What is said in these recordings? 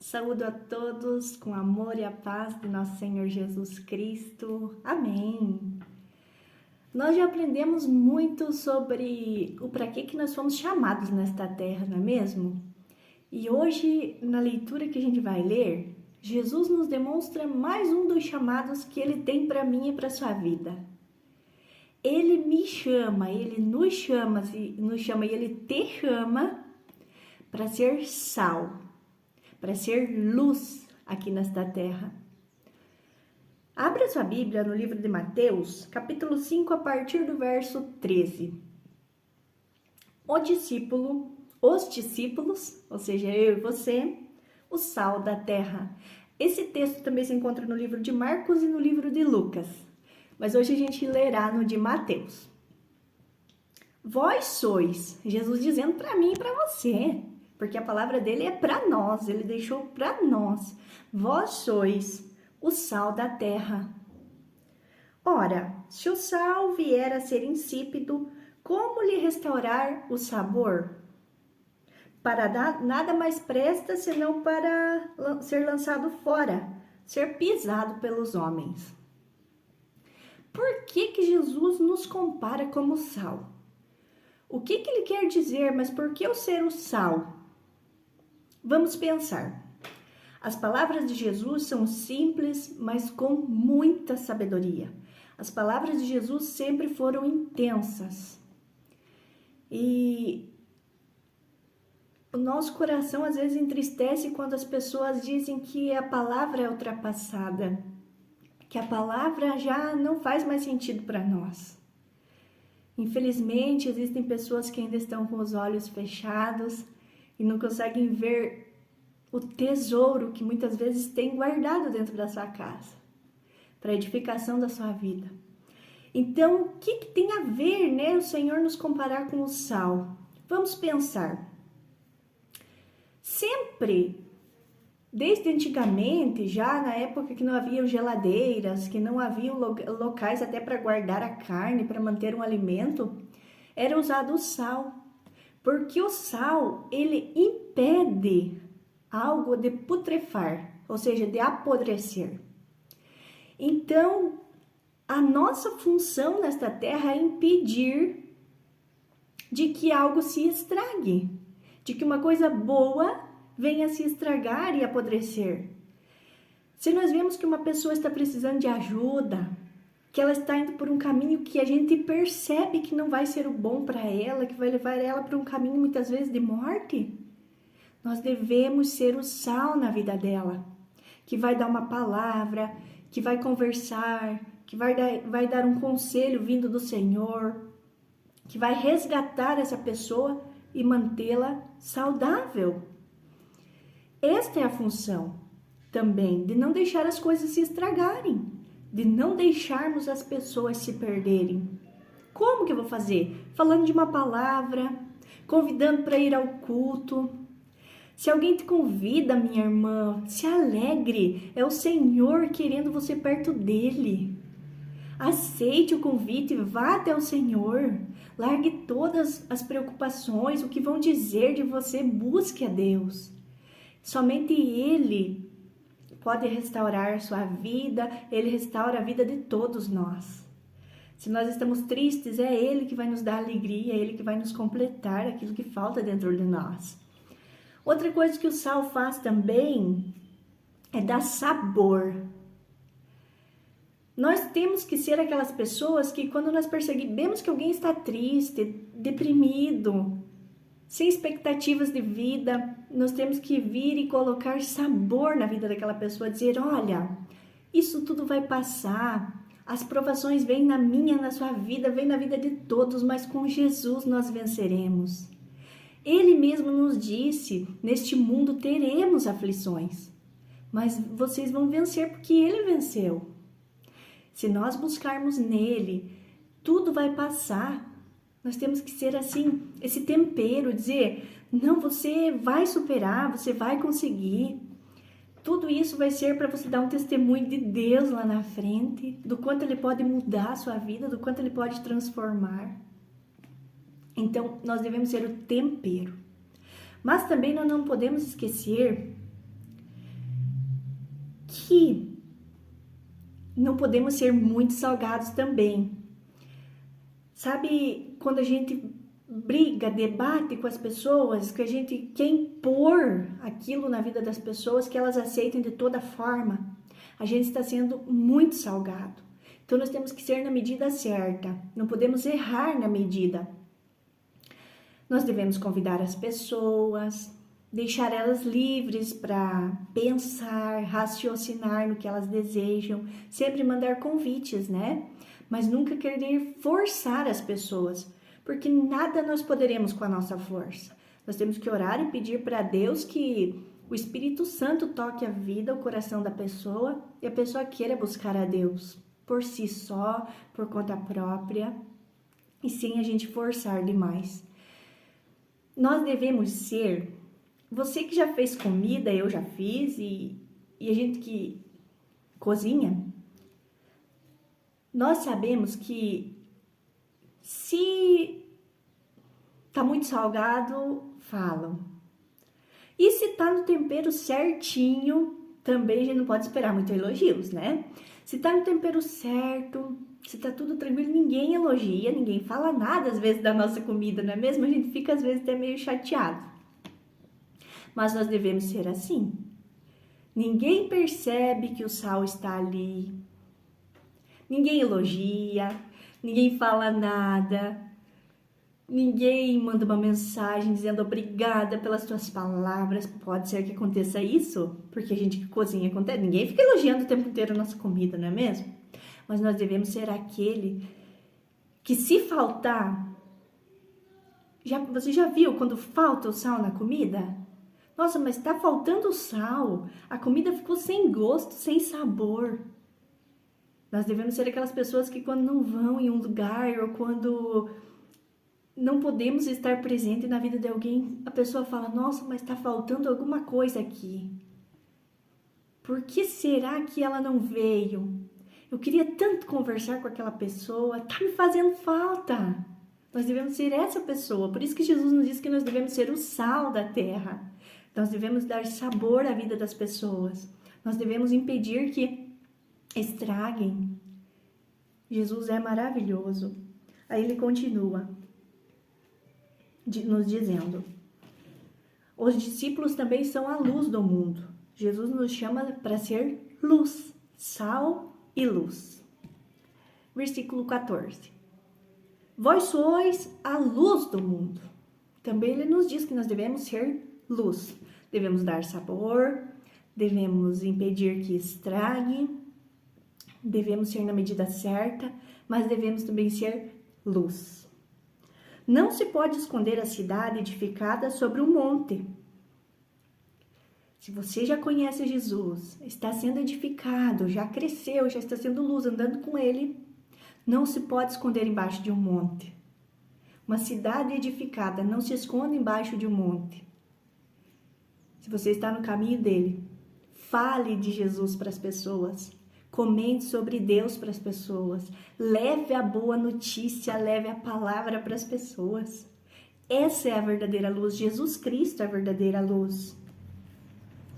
Saúdo a todos com amor e a paz de nosso Senhor Jesus Cristo. Amém. Nós já aprendemos muito sobre o para que nós fomos chamados nesta terra, não é mesmo? E hoje, na leitura que a gente vai ler, Jesus nos demonstra mais um dos chamados que Ele tem para mim e para a sua vida. Ele me chama, Ele nos chama e Ele te chama para ser sal, para ser luz aqui nesta terra. Abra sua Bíblia no livro de Mateus, capítulo 5, a partir do verso 13. Os discípulos, ou seja, eu e você, o sal da terra. Esse texto também se encontra no livro de Marcos e no livro de Lucas, mas hoje a gente lerá no de Mateus. Vós sois, Jesus dizendo para mim e para você, porque a palavra dele é para nós, ele deixou para nós. Vós sois o sal da terra. Ora, se o sal vier a ser insípido, como lhe restaurar o sabor? Para nada mais presta senão para ser lançado fora, ser pisado pelos homens. Por que Jesus nos compara como sal? O que ele quer dizer, mas por que eu ser o sal? Vamos pensar. As palavras de Jesus são simples, mas com muita sabedoria. As palavras de Jesus sempre foram intensas. E o nosso coração às vezes entristece quando as pessoas dizem que a palavra é ultrapassada, que a palavra já não faz mais sentido para nós. Infelizmente, existem pessoas que ainda estão com os olhos fechados e não conseguem ver o tesouro que muitas vezes tem guardado dentro da sua casa, para a edificação da sua vida. Então, o que tem a ver, o Senhor nos comparar com o sal? Vamos pensar. Sempre, desde antigamente, já na época que não havia geladeiras, que não havia locais até para guardar a carne, para manter um alimento, era usado o sal. Porque o sal, ele impede algo de putrefar, ou seja, de apodrecer. Então, a nossa função nesta terra é impedir de que algo se estrague, de que uma coisa boa venha se estragar e apodrecer. Se nós vemos que uma pessoa está precisando de ajuda, que ela está indo por um caminho que a gente percebe que não vai ser o bom para ela, que vai levar ela para um caminho muitas vezes de morte, nós devemos ser o sal na vida dela, que vai dar uma palavra, que vai conversar, que vai dar um conselho vindo do Senhor, que vai resgatar essa pessoa e mantê-la saudável. Esta é a função também, de não deixar as coisas se estragarem, de não deixarmos as pessoas se perderem. Como que eu vou fazer? Falando de uma palavra, convidando para ir ao culto. Se alguém te convida, minha irmã, se alegre, é o Senhor querendo você perto dele. Aceite o convite, vá até o Senhor, largue todas as preocupações, o que vão dizer de você, busque a Deus. Somente Ele pode restaurar sua vida, Ele restaura a vida de todos nós. Se nós estamos tristes, é Ele que vai nos dar alegria, é Ele que vai nos completar aquilo que falta dentro de nós. Outra coisa que o sal faz também é dar sabor. Nós temos que ser aquelas pessoas que quando nós percebemos que alguém está triste, deprimido, sem expectativas de vida, nós temos que vir e colocar sabor na vida daquela pessoa, dizer, olha, isso tudo vai passar, as provações vêm na minha, na sua vida, vêm na vida de todos, mas com Jesus nós venceremos. Ele mesmo nos disse, neste mundo teremos aflições, mas vocês vão vencer porque Ele venceu. Se nós buscarmos nele, tudo vai passar. Nós temos que ser assim, esse tempero, dizer, não, você vai superar, você vai conseguir. Tudo isso vai ser para você dar um testemunho de Deus lá na frente, do quanto Ele pode mudar a sua vida, do quanto Ele pode transformar. Então, nós devemos ser o tempero. Mas também nós não podemos esquecer que não podemos ser muito salgados também. Sabe, quando a gente briga, debate com as pessoas, que a gente quer impor aquilo na vida das pessoas, que elas aceitem de toda forma, a gente está sendo muito salgado. Então nós temos que ser na medida certa, não podemos errar na medida. Nós devemos convidar as pessoas, deixar elas livres para pensar, raciocinar no que elas desejam, sempre mandar convites, né? Mas nunca querer forçar as pessoas, porque nada nós poderemos com a nossa força. Nós temos que orar e pedir para Deus que o Espírito Santo toque a vida, o coração da pessoa e a pessoa queira buscar a Deus por si só, por conta própria e sem a gente forçar demais. Nós devemos ser, você que já fez comida, eu já fiz e a gente que cozinha, nós sabemos que se tá muito salgado, falam. E se tá no tempero certinho, também a gente não pode esperar muito elogios, né? Se tá no tempero certo, se tá tudo tranquilo, ninguém elogia, ninguém fala nada às vezes da nossa comida, não é mesmo? A gente fica às vezes até meio chateado. Mas nós devemos ser assim. Ninguém percebe que o sal está ali. Ninguém elogia, ninguém fala nada. Ninguém manda uma mensagem dizendo obrigada pelas tuas palavras. Pode ser que aconteça isso, porque a gente que cozinha acontece. Ninguém fica elogiando o tempo inteiro a nossa comida, não é mesmo? Mas nós devemos ser aquele que, se faltar, você já viu quando falta o sal na comida? Nossa, mas tá faltando sal. A comida ficou sem gosto, sem sabor. Nós devemos ser aquelas pessoas que, quando não vão em um lugar ou quando não podemos estar presente na vida de alguém, a pessoa fala, nossa, mas tá faltando alguma coisa aqui. Por que será que ela não veio? Eu queria tanto conversar com aquela pessoa, tá me fazendo falta. Nós devemos ser essa pessoa. Por isso que Jesus nos diz que nós devemos ser o sal da terra. Nós devemos dar sabor à vida das pessoas. Nós devemos impedir que estraguem. Jesus é maravilhoso. Aí ele continua nos dizendo, os discípulos também são a luz do mundo. Jesus nos chama para ser luz, sal e luz. Versículo 14. Vós sois a luz do mundo. Também ele nos diz que nós devemos ser luz. Devemos dar sabor, devemos impedir que estrague, devemos ser na medida certa, mas devemos também ser luz. Não se pode esconder a cidade edificada sobre um monte. Se você já conhece Jesus, está sendo edificado, já cresceu, já está sendo luz, andando com Ele, não se pode esconder embaixo de um monte. Uma cidade edificada não se esconde embaixo de um monte. Se você está no caminho dele, fale de Jesus para as pessoas. Comente sobre Deus para as pessoas. Leve a boa notícia, leve a palavra para as pessoas. Essa é a verdadeira luz. Jesus Cristo é a verdadeira luz.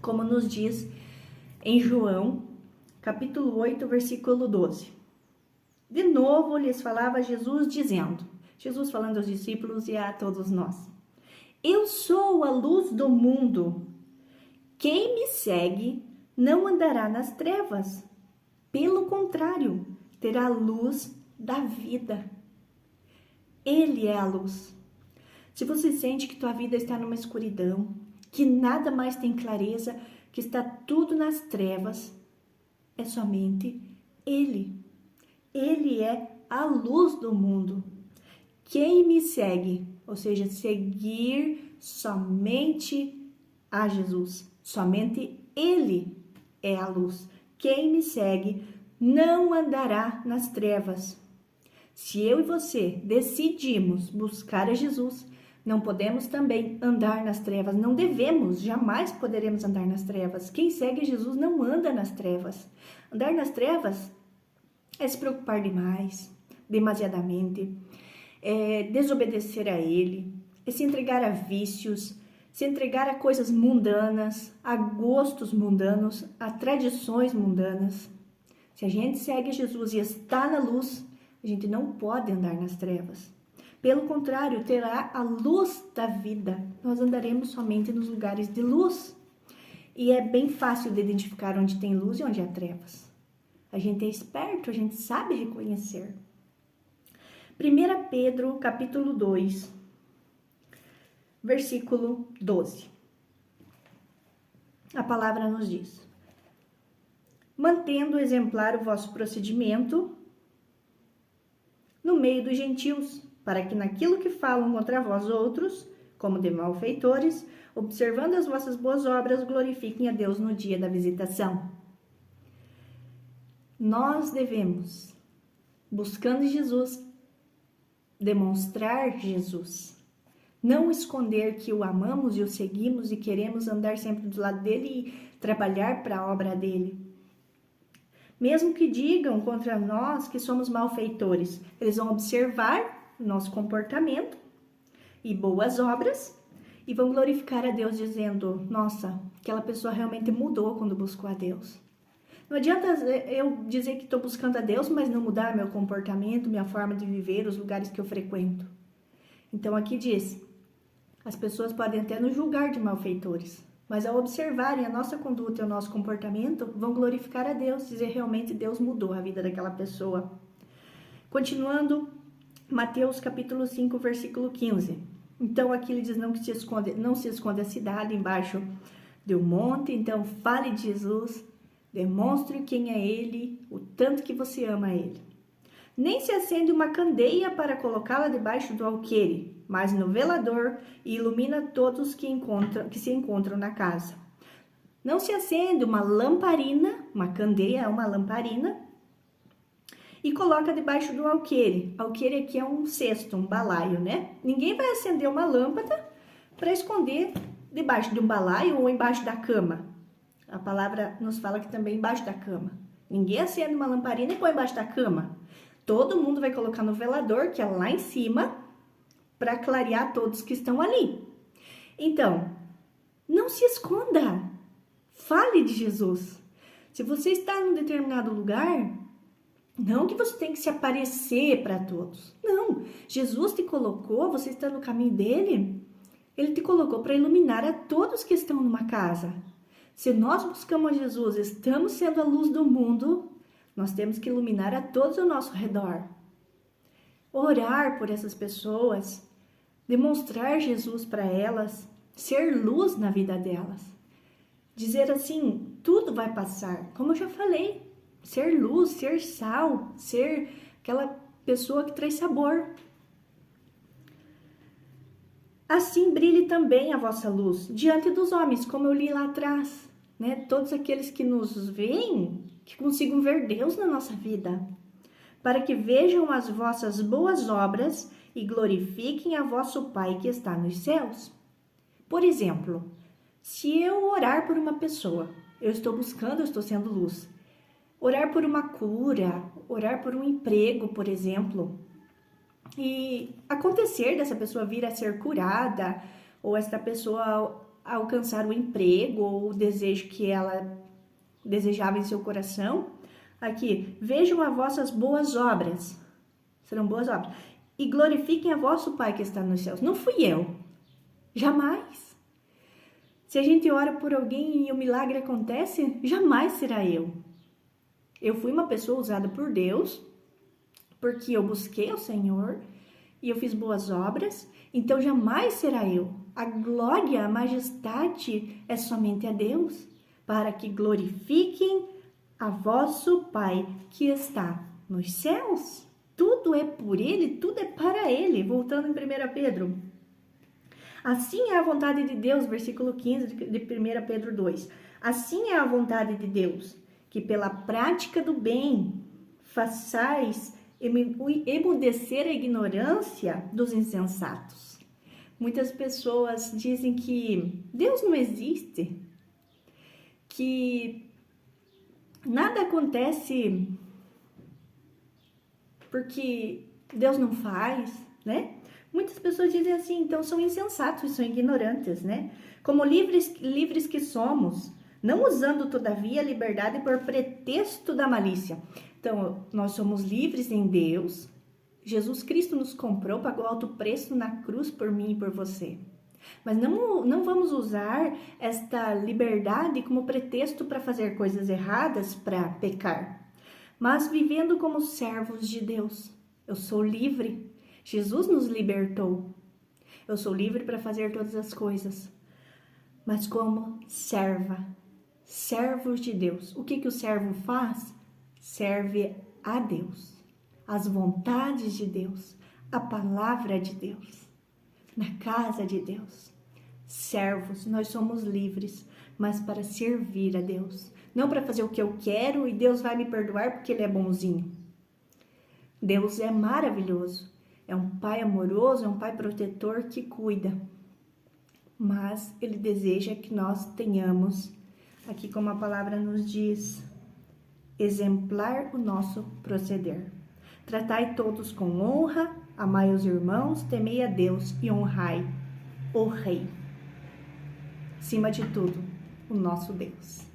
Como nos diz em João, capítulo 8, versículo 12. De novo lhes falava Jesus dizendo, Jesus falando aos discípulos e a todos nós. Eu sou a luz do mundo. Quem me segue não andará nas trevas. Pelo contrário, terá a luz da vida. Ele é a luz. Se você sente que tua vida está numa escuridão, que nada mais tem clareza, que está tudo nas trevas, é somente Ele. Ele é a luz do mundo. Quem me segue, ou seja, seguir somente a Jesus, somente Ele é a luz. Quem me segue não andará nas trevas. Se eu e você decidimos buscar a Jesus, não podemos também andar nas trevas. Não devemos, jamais poderemos andar nas trevas. Quem segue Jesus não anda nas trevas. Andar nas trevas é se preocupar demais, demasiadamente, é desobedecer a Ele, é se entregar a vícios, se entregar a coisas mundanas, a gostos mundanos, a tradições mundanas. Se a gente segue Jesus e está na luz, a gente não pode andar nas trevas. Pelo contrário, terá a luz da vida. Nós andaremos somente nos lugares de luz. E é bem fácil de identificar onde tem luz e onde há trevas. A gente é esperto, a gente sabe reconhecer. 1 Pedro, capítulo 2, versículo 12. A palavra nos diz: mantendo exemplar o vosso procedimento no meio dos gentios, para que naquilo que falam contra vós outros, como de malfeitores, observando as vossas boas obras, glorifiquem a Deus no dia da visitação. Nós devemos, buscando Jesus, demonstrar Jesus. Não esconder que o amamos e o seguimos e queremos andar sempre do lado dele e trabalhar para a obra dele. Mesmo que digam contra nós que somos malfeitores, eles vão observar nosso comportamento e boas obras e vão glorificar a Deus dizendo: nossa, aquela pessoa realmente mudou quando buscou a Deus. Não adianta eu dizer que estou buscando a Deus, mas não mudar meu comportamento, minha forma de viver, os lugares que eu frequento. Então aqui diz, as pessoas podem até nos julgar de malfeitores, mas ao observarem a nossa conduta e o nosso comportamento, vão glorificar a Deus, dizer realmente Deus mudou a vida daquela pessoa. Continuando, Mateus capítulo 5, versículo 15. Então aqui ele diz, não se esconde a cidade embaixo de um monte, então fale de Jesus, demonstre quem é Ele, o tanto que você ama Ele. Nem se acende uma candeia para colocá-la debaixo do alqueire, mas no velador e ilumina todos que se encontram na casa. Não se acende uma lamparina, uma candeia é uma lamparina, e coloca debaixo do alqueire. Alqueire aqui é um cesto, um balaio, né? Ninguém vai acender uma lâmpada para esconder debaixo de um balaio ou embaixo da cama. A palavra nos fala que também embaixo da cama. Ninguém acende uma lamparina e põe embaixo da cama. Todo mundo vai colocar no velador, que é lá em cima, para clarear todos que estão ali. Então, não se esconda. Fale de Jesus. Se você está num determinado lugar, não que você tem que se aparecer para todos. Não. Jesus te colocou, você está no caminho dele, ele te colocou para iluminar a todos que estão numa casa. Se nós buscamos Jesus, estamos sendo a luz do mundo, nós temos que iluminar a todos ao nosso redor. Orar por essas pessoas, demonstrar Jesus para elas, ser luz na vida delas. Dizer assim, tudo vai passar, como eu já falei, ser luz, ser sal, ser aquela pessoa que traz sabor. Assim brilhe também a vossa luz diante dos homens, como eu li lá atrás, né? Todos aqueles que nos veem, que consigam ver Deus na nossa vida, para que vejam as vossas boas obras e glorifiquem a vosso Pai que está nos céus. Por exemplo, se eu orar por uma pessoa, eu estou buscando, eu estou sendo luz. Orar por uma cura, orar por um emprego, por exemplo, e acontecer dessa pessoa vir a ser curada, ou esta pessoa alcançar o emprego ou o desejo que ela desejava em seu coração. Aqui, vejam as vossas boas obras, serão boas obras, e glorifiquem a vosso Pai que está nos céus. Não fui eu, jamais. Se a gente ora por alguém e o milagre acontece, jamais será eu. Eu fui uma pessoa usada por Deus, porque eu busquei o Senhor e eu fiz boas obras, então jamais será eu. A glória, a majestade é somente a Deus, para que glorifiquem a vosso Pai que está nos céus. Tudo é por Ele, tudo é para Ele. Voltando em 1 Pedro. Assim é a vontade de Deus, versículo 15 de 1 Pedro 2. Assim é a vontade de Deus, que pela prática do bem façais emudecer a ignorância dos insensatos. Muitas pessoas dizem que Deus não existe, que nada acontece porque Deus não faz, né? Muitas pessoas dizem assim, então são insensatos, são ignorantes, né? Como livres que somos, não usando todavia a liberdade por pretexto da malícia. Então, nós somos livres em Deus. Jesus Cristo nos comprou, pagou alto preço na cruz por mim e por você. Mas não vamos usar esta liberdade como pretexto para fazer coisas erradas, para pecar, mas vivendo como servos de Deus. Eu sou livre. Jesus nos libertou. Eu sou livre para fazer todas as coisas, mas como servos de Deus. O que o servo faz? Serve a Deus, as vontades de Deus, a palavra de Deus, na casa de Deus. Servos, nós somos livres, mas para servir a Deus, não para fazer o que eu quero e Deus vai me perdoar porque Ele é bonzinho. Deus é maravilhoso, é um Pai amoroso, é um Pai protetor que cuida, mas Ele deseja que nós tenhamos, aqui como a palavra nos diz, exemplar o nosso proceder. Tratai todos com honra, amai os irmãos, temei a Deus e honrai o Rei. Acima de tudo, o nosso Deus.